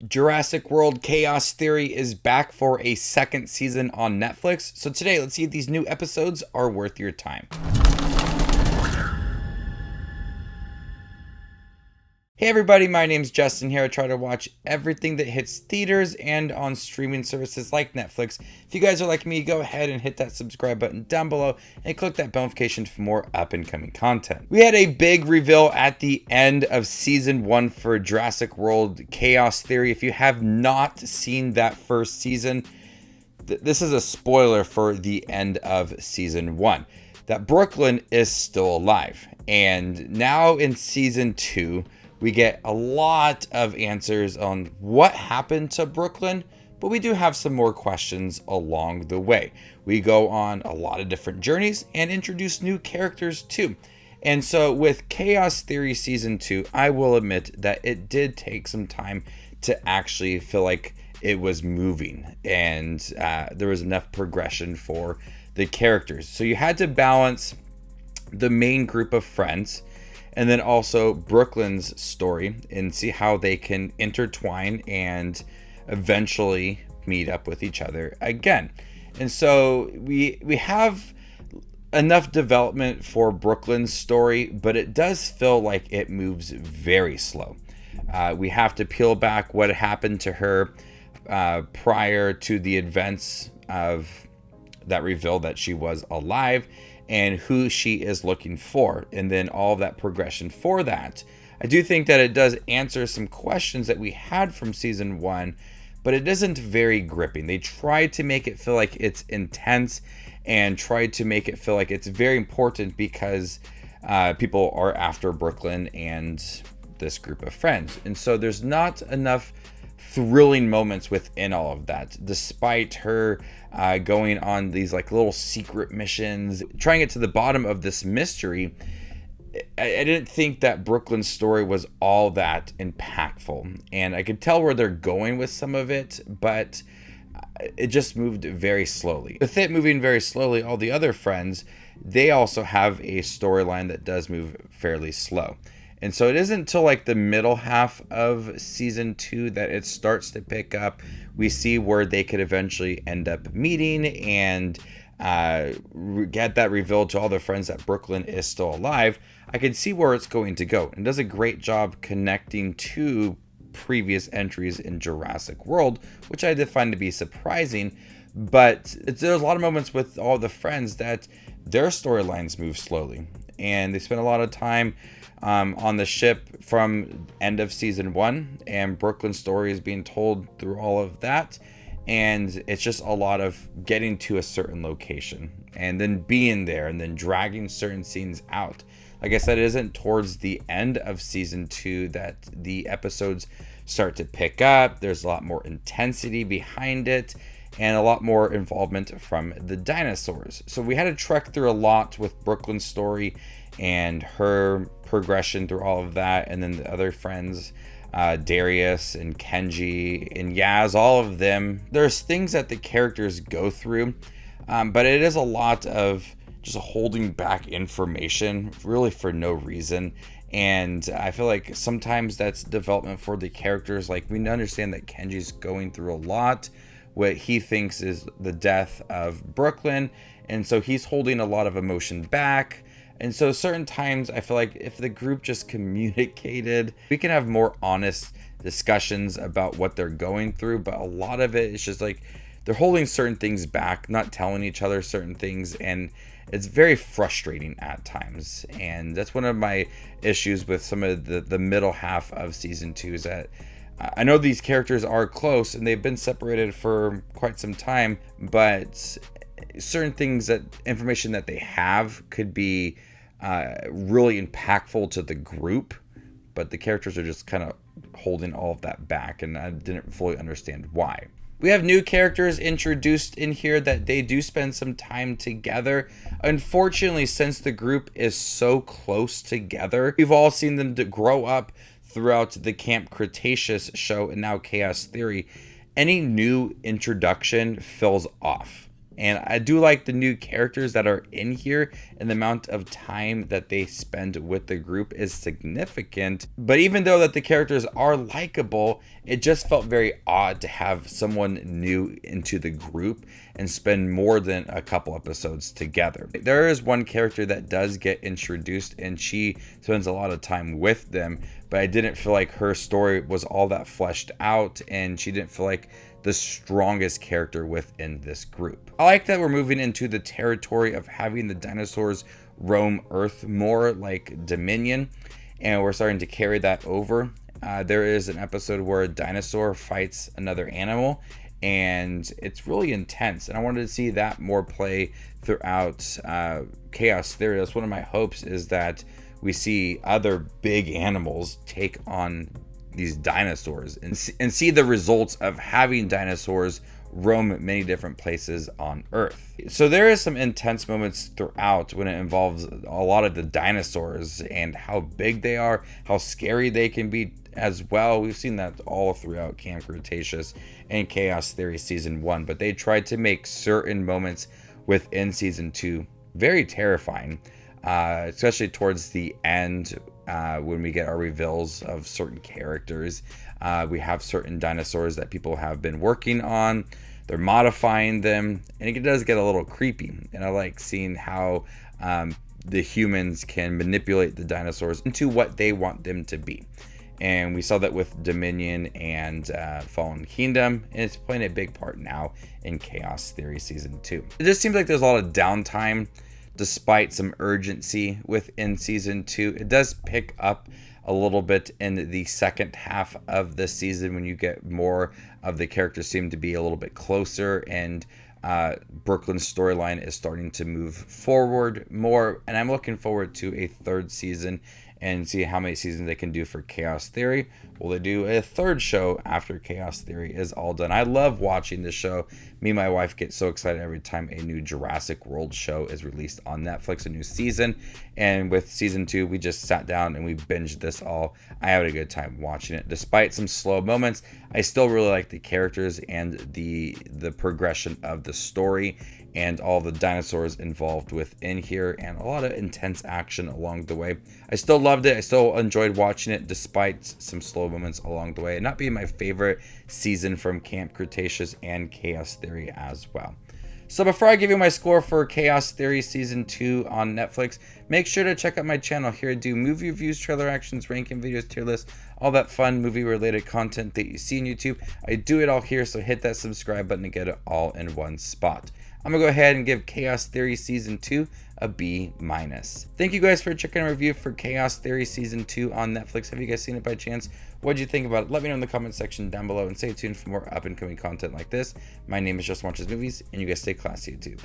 Jurassic World Chaos Theory is back for a second season on Netflix. So today, let's see if these new episodes are worth your time. Hey everybody, my name's Justin here. I try to watch everything that hits theaters and on streaming services like Netflix. If you guys are like me, go ahead and hit that subscribe button down below and click that bell notification for more up and coming content. We had a big reveal at the end of season 1 for Jurassic World Chaos Theory. If you have not seen that first season, this is a spoiler for the end of season 1. That Brooklyn is still alive. And now in season 2, we get a lot of answers on what happened to Brooklyn, but we do have some more questions along the way. We go on a lot of different journeys and introduce new characters too. And so with Chaos Theory Season 2, I will admit that it did take some time to actually feel like it was moving and there was enough progression for the characters. So you had to balance the main group of friends and then also Brooklyn's story and see how they can intertwine and eventually meet up with each other again. And so we have enough development for Brooklyn's story, but it does feel like it moves very slow. We have to peel back what happened to her prior to the events of that reveal that she was alive and who she is looking for, and then all of that progression for that. I do think that it does answer some questions that we had from season 1, but it isn't very gripping. They tried to make it feel like it's intense and tried to make it feel like it's very important because people are after Brooklyn and this group of friends. And so there's not enough thrilling moments within all of that, despite her going on these like little secret missions, trying to get to the bottom of this mystery. I didn't think that Brooklyn's story was all that impactful, and I could tell where they're going with some of it, but it just moved very slowly. With it moving very slowly, all the other friends, they also have a storyline that does move fairly slow. And so it isn't until like the middle half of season 2 that it starts to pick up. We see where they could eventually end up meeting and get that revealed to all their friends that Brooklyn is still alive. I can see where it's going to go. And does a great job connecting to previous entries in Jurassic World, which I did find to be surprising. But there's a lot of moments with all the friends that their storylines move slowly. And they spend a lot of time on the ship from end of season 1, and Brooklyn's story is being told through all of that, and it's just a lot of getting to a certain location and then being there and then dragging certain scenes out. Like I said, it isn't towards the end of season 2 that the episodes start to pick up. There's a lot more intensity behind it and a lot more involvement from the dinosaurs. So we had to trek through a lot with Brooklyn's story and her progression through all of that, and then the other friends, Darius and Kenji and Yaz, all of them. There's things that the characters go through, but it is a lot of just holding back information really for no reason. And I feel like sometimes that's development for the characters. Like, we understand that Kenji's going through a lot, what he thinks is the death of Brooklyn, and so he's holding a lot of emotion back. And so certain times I feel like if the group just communicated, we can have more honest discussions about what they're going through. But a lot of it is just like they're holding certain things back, not telling each other certain things. And it's very frustrating at times. And that's one of my issues with some of the middle half of season 2 is that I know these characters are close and they've been separated for quite some time, but certain things, that information that they have could be really impactful to the group, but the characters are just kind of holding all of that back, and I didn't fully understand why. We have new characters introduced in here that they do spend some time together. Unfortunately, since the group is so close together, we've all seen them to grow up throughout the Camp Cretaceous show and now Chaos Theory. Any new introduction fills off. And I do like the new characters that are in here, and the amount of time that they spend with the group is significant. But even though that the characters are likable, it just felt very odd to have someone new into the group and spend more than a couple episodes together. There is one character that does get introduced, and she spends a lot of time with them, but I didn't feel like her story was all that fleshed out, and she didn't feel like the strongest character within this group. I like that we're moving into the territory of having the dinosaurs roam Earth more like Dominion, and we're starting to carry that over. There is an episode where a dinosaur fights another animal, and it's really intense, and I wanted to see that more play throughout Chaos Theory. That's one of my hopes, is that we see other big animals take on these dinosaurs and see the results of having dinosaurs roam many different places on Earth. So there is some intense moments throughout when it involves a lot of the dinosaurs and how big they are, how scary they can be as well. We've seen that all throughout Camp Cretaceous and Chaos Theory Season 1, but they tried to make certain moments within Season 2 very terrifying, especially towards the end. When we get our reveals of certain characters, we have certain dinosaurs that people have been working on. They're modifying them, and it does get a little creepy. And I like seeing how the humans can manipulate the dinosaurs into what they want them to be. And we saw that with Dominion and Fallen Kingdom, and it's playing a big part now in Chaos Theory Season 2. It just seems like there's a lot of downtime despite some urgency within Season 2. It does pick up a little bit in the second half of the season when you get more of the characters seem to be a little bit closer, and Brooklyn's storyline is starting to move forward more, and I'm looking forward to a third season and see how many seasons they can do for Chaos Theory. Will they do a third show after Chaos Theory is all done? I love watching this show. Me and my wife get so excited every time a new Jurassic World show is released on Netflix, a new season. And with Season 2, we just sat down and we binged this all. I had a good time watching it. Despite some slow moments, I still really like the characters and the progression of the story and all the dinosaurs involved within here, and a lot of intense action along the way. I still loved it. I still enjoyed watching it despite some slow moments along the way, and not being my favorite season from Camp Cretaceous and Chaos Theory as well. So before I give you my score for Chaos Theory Season 2 on Netflix, make sure to check out my channel. Here I do movie reviews, trailer actions, ranking videos, tier lists, all that fun movie related content that you see on YouTube. I do it all here, so hit that subscribe button to get it all in one spot. I'm going to go ahead and give Chaos Theory Season 2 a B-. Thank you guys for checking a review for Chaos Theory Season 2 on Netflix. Have you guys seen it by chance? What did you think about it? Let me know in the comment section down below, and stay tuned for more up and coming content like this. My name is Just Watches Movies, and you guys stay classy, YouTube.